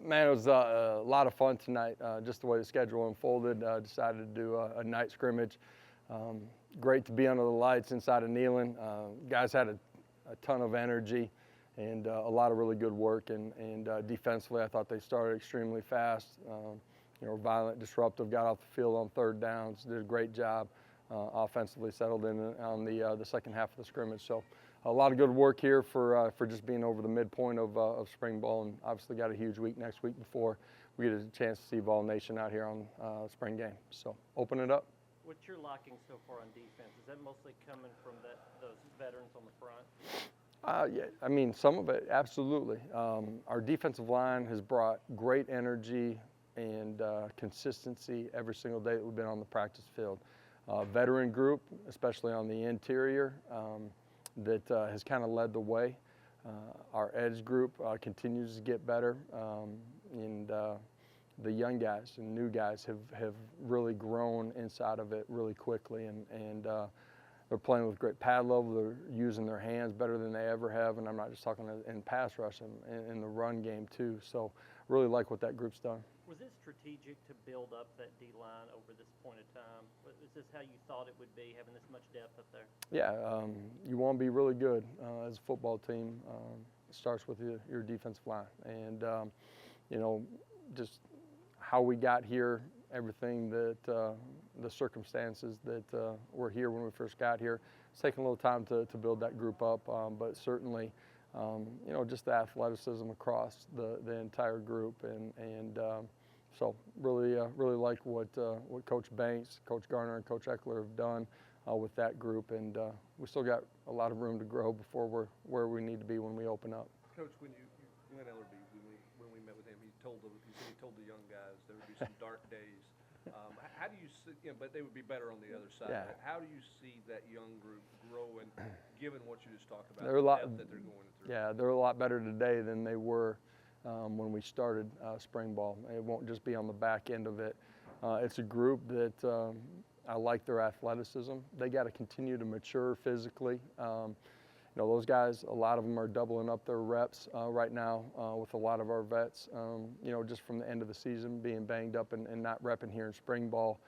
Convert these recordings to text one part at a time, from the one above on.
Man, it was a lot of fun tonight, just the way the schedule unfolded. Decided to do a night scrimmage. Great to be under the lights inside of Neyland. Guys had a ton of energy and a lot of really good work. And defensively, I thought they started extremely fast. Violent, disruptive, got off the field on third downs, did a great job. Offensively settled in on the second half of the scrimmage. So a lot of good work here for just being over the midpoint of spring ball, and obviously got a huge week next week before we get a chance to see Vol Nation out here on spring game. So open it up. What's your locking so far on defense? Is that mostly coming from those veterans on the front? Yeah, I mean, some of it, absolutely. Our defensive line has brought great energy and consistency every single day that we've been on the practice field. Veteran group, especially on the interior, that has kind of led the way. Our edge group continues to get better, and the young guys and new guys have really grown inside of it really quickly, and they're playing with great pad level. They're using their hands better than they ever have, and I'm not just talking in pass rush, in the run game too. So really like what that group's done. Was it strategic to build up that D-line over this point of time? Is this how you thought it would be, having this much depth up there? Yeah, you want to be really good as a football team. It starts with your defensive line. And, just how we got here, everything that the circumstances that were here when we first got here. It's taken a little time to build that group up, but certainly, just the athleticism across the entire group, and so really like what Coach Banks, Coach Garner, and Coach Eckler have done with that group, and we still got a lot of room to grow before we're where we need to be when we open up. Coach, Glenn Ellerby, when we met with him, he told the young guys there would be some dark days. How do you see? But they would be better on the other side. Yeah. How do you see that young group growing, given what you just talked about, They're a lot, the depth that they're going through? Yeah, they're a lot better today than they were when we started spring ball. It won't just be on the back end of it. It's a group that I like their athleticism. They got to continue to mature physically. Those guys, a lot of them are doubling up their reps right now with a lot of our vets, just from the end of the season being banged up and not repping here in spring ball.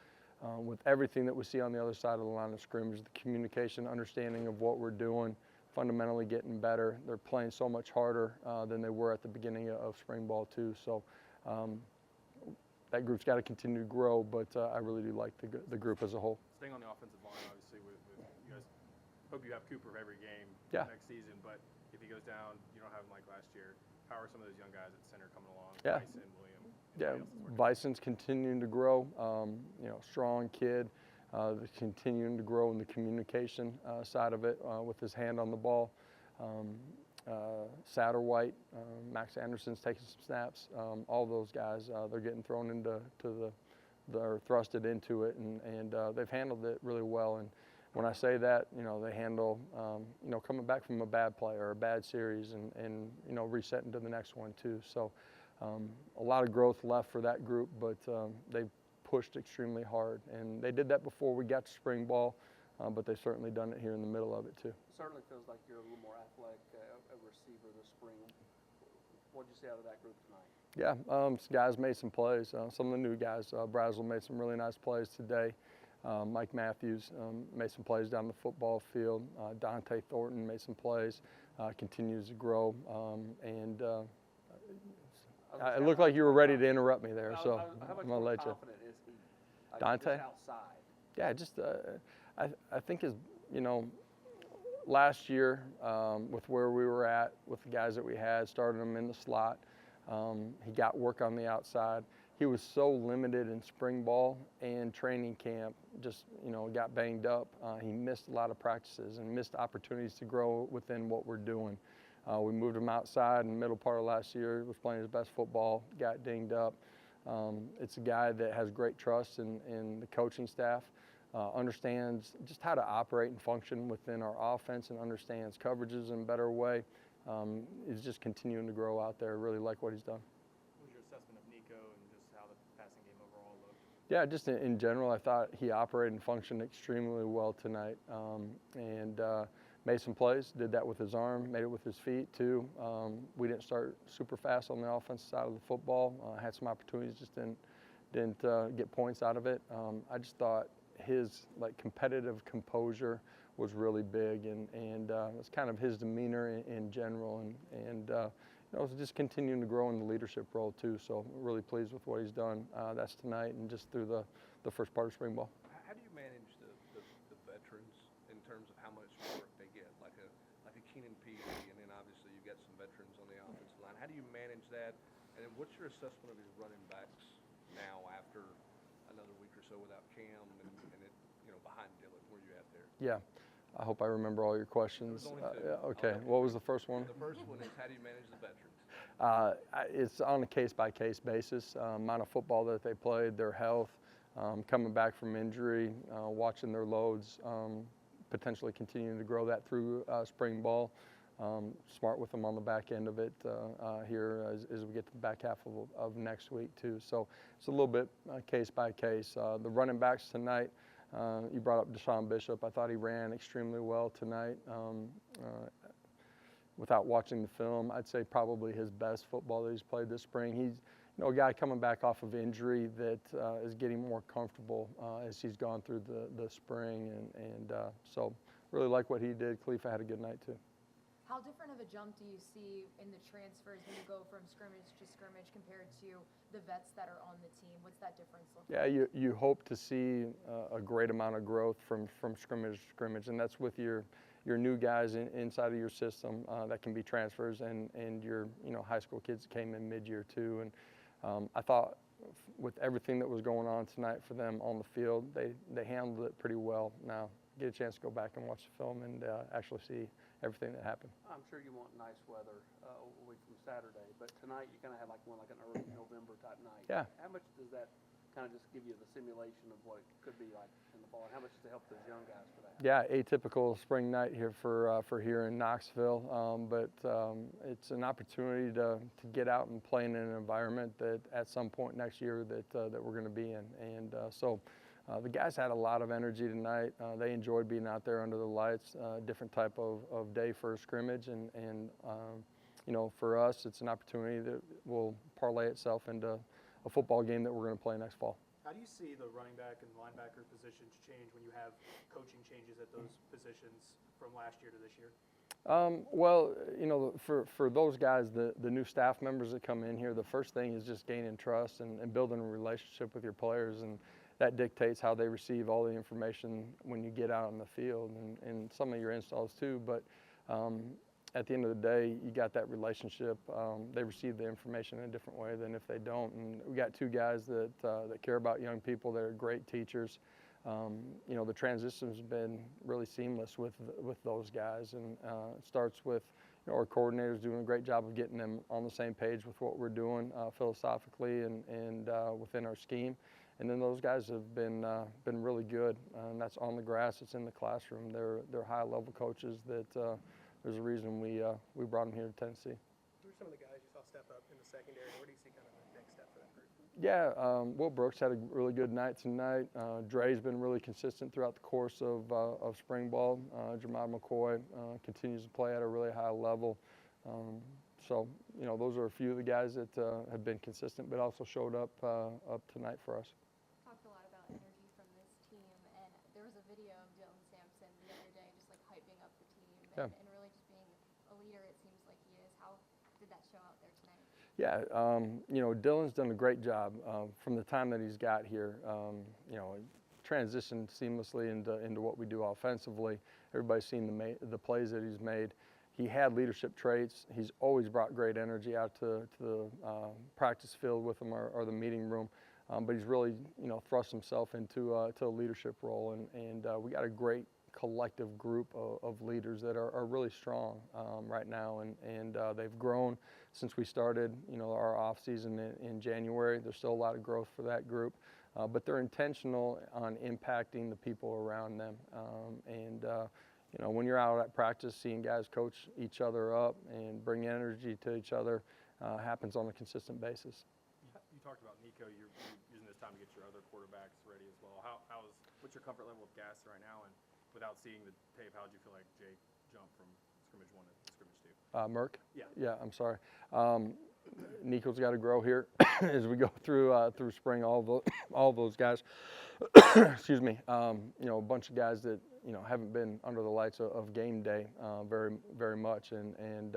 With everything that we see on the other side of the line of scrimmage, the communication, understanding of what we're doing, fundamentally getting better. They're playing so much harder than they were at the beginning of spring ball too. So that group's got to continue to grow, but I really do like the group as a whole. Staying on the offensive line, obviously, with you guys, hope you have Cooper every game next season, but if he goes down, you don't have him like last year. How are some of those young guys at center coming along? Yeah. Bison, William. Yeah, Bison's continuing to grow. Strong kid, continuing to grow in the communication side of it with his hand on the ball. Satterwhite, Max Anderson's taking some snaps. All those guys, they're getting thrown into they're thrusted into it, and they've handled it really well. And when I say that, they handle, coming back from a bad play or a bad series and resetting to the next one too. So a lot of growth left for that group, but they've pushed extremely hard. And they did that before we got to spring ball, but they've certainly done it here in the middle of it too. Certainly feels like you're a little more athletic a receiver this spring. What did you see out of that group tonight? Yeah, some guys made some plays. Some of the new guys, Brazel made some really nice plays today. Mike Matthews made some plays down the football field. Dante Thornton made some plays, continues to grow. It looked like you were ready to interrupt me there, so how much I'm going to let you. Confident is he? Dante? Just outside. Yeah, just I think last year with where we were at with the guys that we had, started him in the slot. He got work on the outside. He was so limited in spring ball and training camp, just, got banged up. He missed a lot of practices and missed opportunities to grow within what we're doing. We moved him outside in the middle part of last year. He was playing his best football, got dinged up. It's a guy that has great trust in the coaching staff, understands just how to operate and function within our offense, and understands coverages in a better way. He's just continuing to grow out there. Really like what he's done. What was your assessment of Nico and just how the passing game overall looked? Yeah, just in general, I thought he operated and functioned extremely well tonight, and made some plays, did that with his arm, made it with his feet too. We didn't start super fast on the offensive side of the football. Had some opportunities, just didn't get points out of it. I just thought his competitive composure was really big, and it's kind of his demeanor in general, and just continuing to grow in the leadership role too. So really pleased with what he's done. That's tonight and just through the first part of spring ball. How do you manage the veterans in terms of how much work they get, like a Keenan Peavy, and then obviously you've got some veterans on the offensive line. How do you manage that? And then what's your assessment of his running backs now after another week or so without Cam and it, behind Dylan? Where you at there? Yeah. I hope I remember all your questions. There's only two. Okay. What was the first one? The first one is, how do you manage the veterans? It's on a case-by-case basis. Amount of football that they played, their health, coming back from injury, watching their loads, potentially continuing to grow that through spring ball. Smart with them on the back end of it here as we get to the back half of next week too. So it's a little bit case by case. The running backs tonight, you brought up Deshaun Bishop. I thought he ran extremely well tonight. Without watching the film, I'd say probably his best football that he's played this spring. He's a guy coming back off of injury that is getting more comfortable as he's gone through the spring, and so really like what he did. Khalifa had a good night too. How different of a jump do you see in the transfers when you go from scrimmage to scrimmage compared to the vets that are on the team? What's that difference look like? Yeah, you hope to see a great amount of growth from scrimmage to scrimmage, and that's with your new guys inside of your system that can be transfers, and your high school kids that came in mid-year too. And I thought with everything that was going on tonight for them on the field, they handled it pretty well. Now get a chance to go back and watch the film and actually see everything that happened. I'm sure you want nice weather a week from Saturday, but tonight you kind of had like an early November type night. Yeah. How much does that kind of just give you the simulation of what it could be like in the fall, and how much does it help those young guys for that? Yeah, atypical spring night here for here in Knoxville, but it's an opportunity to get out and play in an environment that at some point next year that we're going to be in, and so. The guys had a lot of energy tonight. They enjoyed being out there under the lights, different type of day for a scrimmage, and for us, it's an opportunity that will parlay itself into a football game that we're going to play next fall. How do you see the running back and linebacker positions change when you have coaching changes at those positions from last year to this year? Well, for those guys, the new staff members that come in here, the first thing is just gaining trust and building a relationship with your players, and that dictates how they receive all the information when you get out on the field, and some of your installs too. But at the end of the day, you got that relationship. They receive the information in a different way than if they don't. And we got two guys that care about young people. That are great teachers. The transition's been really seamless with those guys, and it starts with our coordinators doing a great job of getting them on the same page with what we're doing philosophically and within our scheme. And then those guys have been really good, and that's on the grass. It's in the classroom. They're high-level coaches that there's a reason we brought them here to Tennessee. Who are some of the guys you saw step up in the secondary? Where do you see kind of the next step for that group? Yeah, Will Brooks had a really good night tonight. Dre's been really consistent throughout the course of spring ball. Jamad McCoy continues to play at a really high level. So, those are a few of the guys that have been consistent, but also showed up tonight for us. Talked a lot about energy from this team, and there was a video of Dylan Sampson the other day just like hyping up the team and really just being a leader. It seems like he is. How did that show out there tonight? Yeah, Dylan's done a great job from the time that he's got here. Transitioned seamlessly into what we do offensively. Everybody's seen the plays that he's made. He had leadership traits. He's always brought great energy out to the practice field with him or the meeting room. But he's really, thrust himself into a leadership role, and we got a great collective group of leaders that are really strong right now, and they've grown since we started, our off season in January. There's still a lot of growth for that group, but they're intentional on impacting the people around them, when you're out at practice, seeing guys coach each other up and bring energy to each other happens on a consistent basis. You talked about Nico. You're using this time to get your other quarterbacks ready as well. What's your comfort level with Gas right now? And without seeing the tape, how did you feel like Jake jump from scrimmage 1 to scrimmage 2? Merck? Yeah. Yeah, I'm sorry. Nico's got to grow here as we go through spring. All those guys, excuse me. You know, a bunch of guys that haven't been under the lights of game day very much, and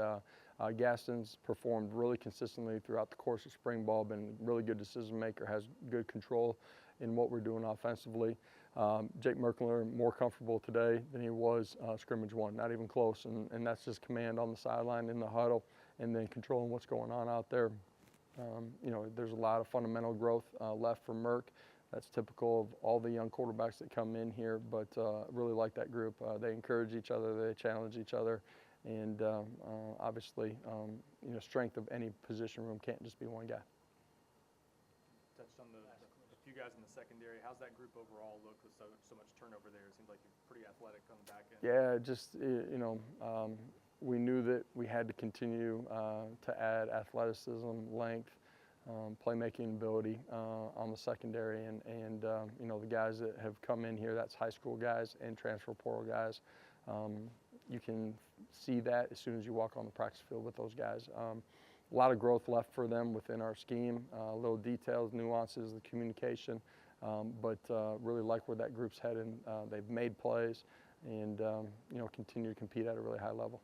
Gaston's performed really consistently throughout the course of spring ball. Been a really good decision maker, has good control in what we're doing offensively. Jake Merkler more comfortable today than he was scrimmage 1, not even close, and that's just command on the sideline in the huddle, and then controlling what's going on out there. You know, there's a lot of fundamental growth left for Merck. That's typical of all the young quarterbacks that come in here, but really like that group. They encourage each other, they challenge each other, and obviously, you know, strength of any position room can't just be one guy. Touched on the few guys in the secondary. How's that group overall look with so much turnover there? It seems like you're pretty athletic on the back end. Yeah, just you know, we knew that we had to continue to add athleticism, length, playmaking ability on the secondary, and you know, the guys that have come in here, that's high school guys and transfer portal guys. You can see that as soon as you walk on the practice field with those guys. A lot of growth left for them within our scheme, little details, nuances, the communication, but really like where that group's heading. They've made plays and you know, continue to compete at a really high level.